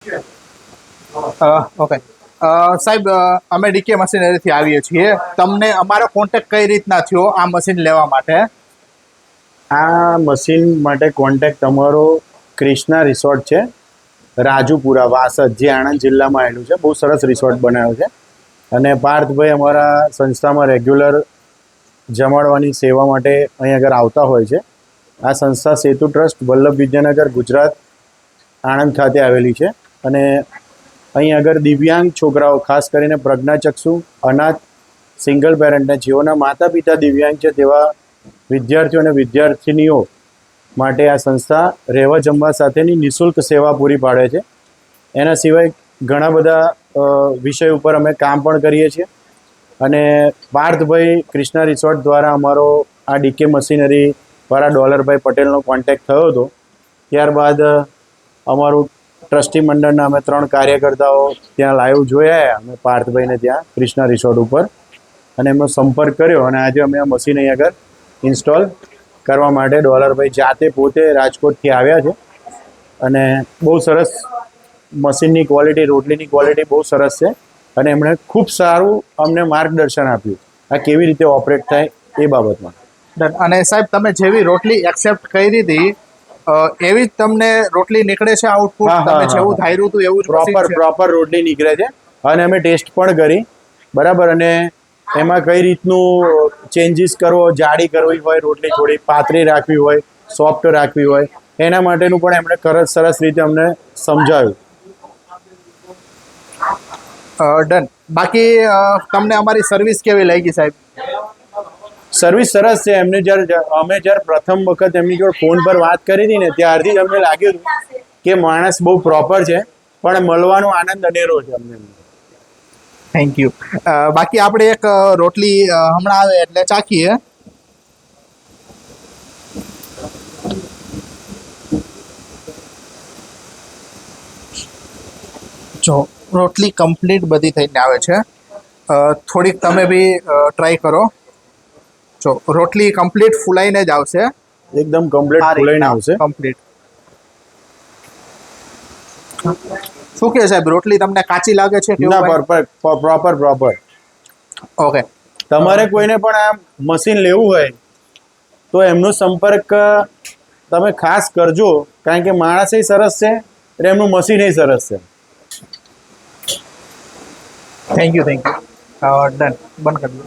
Okay સાહેબ, અમે decay મશીનરીથી આવીએ છીએ. તમને અમારો કોન્ટેક્ટ કઈ રીતના થયો આ મશીન લેવા માટે? આ મશીન માટે કોન્ટેક્ટ તમારો ક્રિષ્ના રિસોર્ટ છે, રાજુપુરા વાસદ, જે આણંદ જિલ્લામાં આવેલું છે. બહુ સરસ રિસોર્ટ બનાવ્યો છે અને પાર્થભાઈ અમારા સંસ્થામાં રેગ્યુલર જમાડવાની સેવા માટે અહીં આગળ આવતા હોય છે. આ સંસ્થા સેતુ ટ્રસ્ટ વલ્લભ વિદ્યાનગર ગુજરાત આણંદ ખાતે આવેલી છે અને અહીં આગળ દિવ્યાંગ છોકરાઓ, ખાસ કરીને પ્રજ્ઞાચક્ષુ, અનાથ, સિંગલ પેરેન્ટ, જેઓના માતા પિતા દિવ્યાંગ છે તેવા વિદ્યાર્થીઓ અને વિદ્યાર્થિનીઓ માટે આ સંસ્થા રહેવા જમવા સાથેની નિઃશુલ્ક સેવા પૂરી પાડે છે. એના સિવાય ઘણા બધા વિષય ઉપર અમે કામ પણ કરીએ છીએ અને પાર્થભાઈ ક્રિષ્ના રિસોર્ટ દ્વારા અમારો આ ડીકે મશીનરી દ્વારા ડોલરભાઈ પટેલનો કોન્ટેક્ટ થયો હતો. ત્યારબાદ અમારું ટ્રસ્ટી મંડળના અમે 3 કાર્યકર્તાઓ ત્યાં લાઈવ જોયા અમે પાર્થભાઈને ત્યાં ક્રિષ્ના રિસોર્ટ ઉપર, અને એમનો સંપર્ક કર્યો અને આજે અમે આ મશીન અહીં આગળ ઇન્સ્ટોલ કરવા માટે ડોલરભાઈ જાતે પોતે રાજકોટથી આવ્યા છે અને બહુ સરસ મશીનની ક્વોલિટી, રોટલીની ક્વોલિટી બહુ સરસ છે અને એમણે ખૂબ સારું અમને માર્ગદર્શન આપ્યું આ કેવી રીતે ઓપરેટ થાય એ બાબતમાં. અને સાહેબ, તમે જેવી રોટલી એક્સેપ્ટ કરી હતી એવી જ તમને રોટલી નીકળે છે આઉટપુટ? તમે જેવું ધાર્યું હતું એવું જ પ્રોપર રોટલી નીકળે છે અને અમે ટેસ્ટ પણ કરી, બરાબર. અને એમાં કઈ રીતનું ચેન્જીસ કરવો, જાડી કરવી હોય રોટલી, થોડી પાતળી રાખવી હોય, સોફ્ટ રાખવી હોય, એના માટેનું પણ એમણે સરસ રીતે અમને સમજાવ્યું. ડન. બાકી તમને અમારી સર્વિસ કેવી લાગી સાહેબ? સર્વિસ સરસ છે. અમે જ્યારે પ્રથમ વખત એમની જોડે ફોન પર વાત કરી હતી ને, ત્યારથી જ અમને લાગ્યું કે માણસ બહુ પ્રોપર છે, પણ મળવાનો આનંદ અનેરો છે અમને. Thank you. બાકી આપણે એક રોટલી હમણાં આવે એટલે ચાખીએ. જો રોટલી કમ્પ્લીટ બધી થઈને આવે છે. થોડીક તમે બી ટ્રાય કરો. જો રોટલી કમ્પ્લીટ ફૂલાઈને જ આવશે, એકદમ કમ્પ્લીટ ફૂલાઈને આવશે. કમ્પ્લીટ. શું કે સાહેબ, રોટલી તમને કાચી લાગે છે? ના, પ્રોપર. ઓકે. તમારે કોઈને પણ આ મશીન લેવું હોય તો એમનો સંપર્ક તમે ખાસ કરજો, કારણ કે માણસ સરસ છે અને એમનું મશીન સરસ છે. Thank you. ડન. બંધ કરી દો.